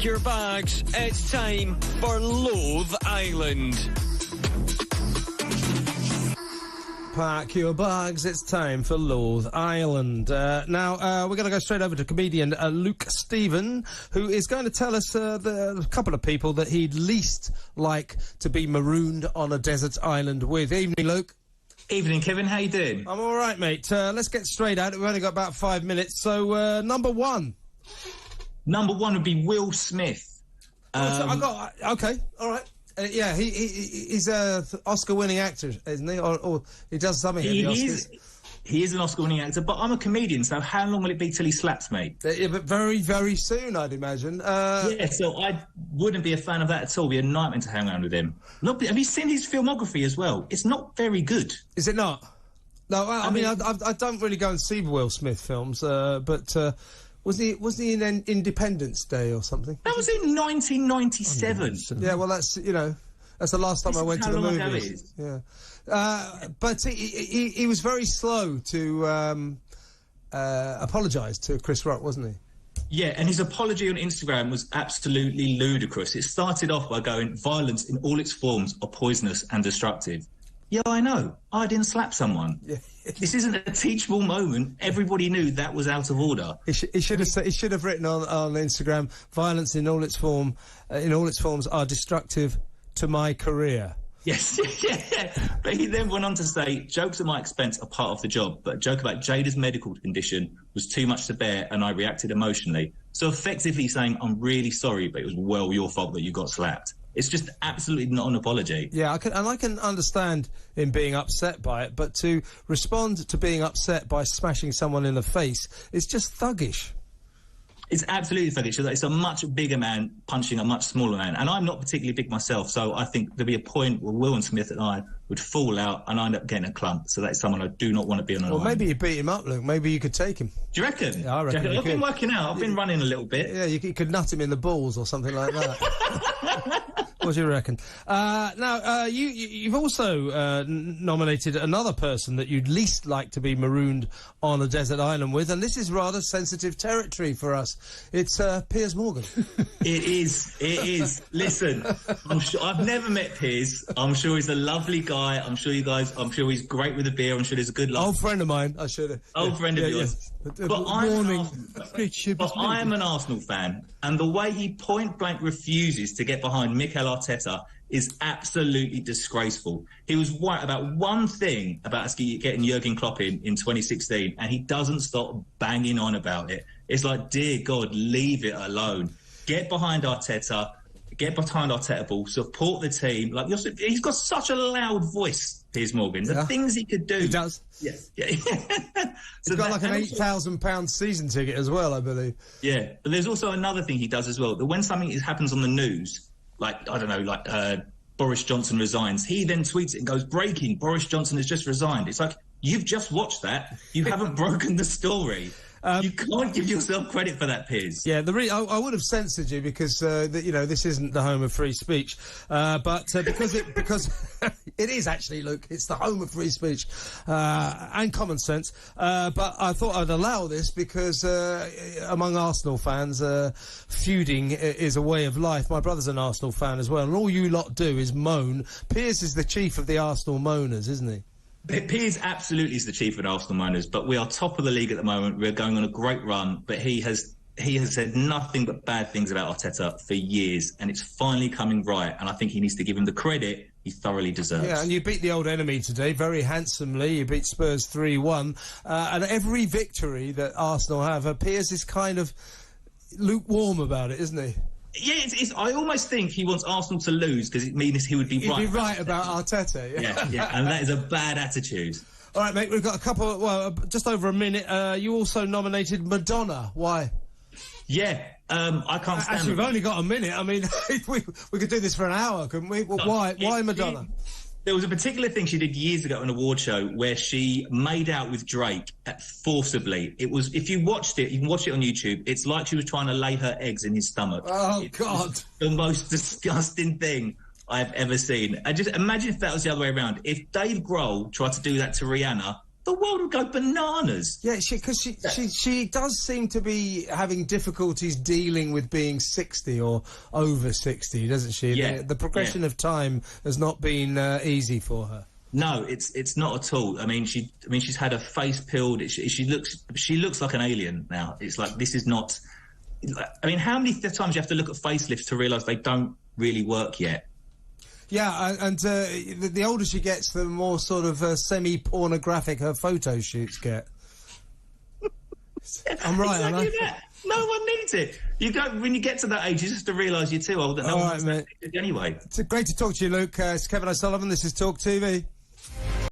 your bags. It's time for Loathe Island. Pack your bags, it's time for Loathe Island. Now, we're going to go straight over to comedian Luke Stephen, who is going to tell us the couple of people that he'd least like to be marooned on a desert island with. Evening, Luke. Evening, Kevin. How you doing? I'm all right, mate. Let's get straight at it. We've only got about 5 minutes. So, number one. Number one would be Will Smith. Okay, all right. Yeah, he's a Oscar-winning actor, isn't he? Or he does something in the Oscars. He is an Oscar-winning actor, but I'm a comedian, so how long will it be till he slaps me? Yeah, but very, very soon, I'd imagine. Yeah, so I wouldn't be a fan of that at all. It'd be a nightmare to hang around with him. Look, have you seen his filmography as well? It's not very good. Is it not? No, I mean, I don't really go and see Will Smith films, but... Was he in Independence Day or something? That was in 1997. Yeah, well, that's that's the last time I went to the movies. Yeah, but he was very slow to apologise to Chris Rock, wasn't he? Yeah, and his apology on Instagram was absolutely ludicrous. It started off by going, "Violence in all its forms are poisonous and destructive." Yeah, I know. I didn't slap someone. Yeah. This isn't a teachable moment. Everybody knew that was out of order. He should have written on Instagram, "Violence in all its forms are destructive to my career." Yes, yeah. But he then went on to say, "Jokes at my expense are part of the job, but a joke about Jada's medical condition was too much to bear, and I reacted emotionally." So effectively saying, "I'm really sorry, but it was well your fault that you got slapped." It's just absolutely not an apology. Yeah, I can understand him being upset by it, but to respond to being upset by smashing someone in the face is just thuggish. It's absolutely thuggish. It's a much bigger man punching a much smaller man, and I'm not particularly big myself, so I think there'd be a point where Will Smith and I would fall out and I end up getting a clump, so that's someone I do not want to be on an island. Well, maybe you beat him up, Luke. Maybe you could take him. Do you reckon? Yeah, I reckon. I've been working out. I've been running a little bit. Yeah, you could nut him in the balls or something like that. What do you reckon? Now, you've also nominated another person that you'd least like to be marooned on a desert island with, and this is rather sensitive territory for us. It's Piers Morgan. It is. Listen, I've never met Piers. I'm sure he's a lovely guy. I'm sure he's great with a beer. I'm sure there's a good laugh. Old friend of mine, I should have. Old friend of yours. Yeah. But I am an Arsenal fan, and the way he point blank refuses to get behind Mikel Arteta is absolutely disgraceful. He was right about one thing about us getting Jurgen Klopp in 2016, and he doesn't stop banging on about it. It's like, dear God, leave it alone. Get behind Arteta. Get behind Arteta ball, support the team. Like he's got such a loud voice, Piers Morgan. The things he could do. He does. Yes. Yeah. He's got like an £8,000 season ticket as well, I believe. Yeah, but there's also another thing he does as well. That when something happens on the news, like I don't know, Boris Johnson resigns, he then tweets it and goes, "Breaking: Boris Johnson has just resigned." It's like, you've just watched that. You haven't broken the story. You can't give yourself credit for that, Piers. Yeah, I would have censored you because this isn't the home of free speech, but because it is actually, Luke. It's the home of free speech and common sense. But I thought I'd allow this because among Arsenal fans, feuding is a way of life. My brother's an Arsenal fan as well, and all you lot do is moan. Piers is the chief of the Arsenal moaners, isn't he? Piers absolutely is the chief of the Arsenal moaners, but we are top of the league at the moment. We're going on a great run, but he has said nothing but bad things about Arteta for years, and it's finally coming right, and I think he needs to give him the credit he thoroughly deserves. Yeah, and you beat the old enemy today very handsomely. You beat Spurs 3-1, and every victory that Arsenal have, Piers is kind of lukewarm about it, isn't he? Yeah, I almost think he wants Arsenal to lose because it means he would be right. He'd be right about Arteta. Yeah, and that is a bad attitude. All right, mate, we've got just over a minute. You also nominated Madonna. Why? Yeah, I can't stand Actually, we've only got a minute. I mean, we could do this for an hour, couldn't we? Well, why Madonna? There was a particular thing she did years ago on an award show where she made out with Drake forcibly. It was, if you watched it, you can watch it on YouTube. It's like she was trying to lay her eggs in his stomach. Oh, God. The most disgusting thing I've ever seen. And just imagine if that was the other way around. If Dave Grohl tried to do that to Rihanna, the world would go bananas. Yeah, because she does seem to be having difficulties dealing with being 60 or over 60, doesn't she? Yeah. The progression of time has not been easy for her. No, it's not at all. I mean, she's had her face peeled. She looks like an alien now. It's like, this is not. I mean, how many times you have to look at facelifts to realise they don't really work yet? Yeah, and the older she gets, the more sort of semi-pornographic her photo shoots get. I'm right, exactly aren't I? that. No one needs it. When you get to that age, you just have to realise you're too old. That no one wants that anyway. It's great to talk to you, Luke. It's Kevin O'Sullivan. This is Talk TV.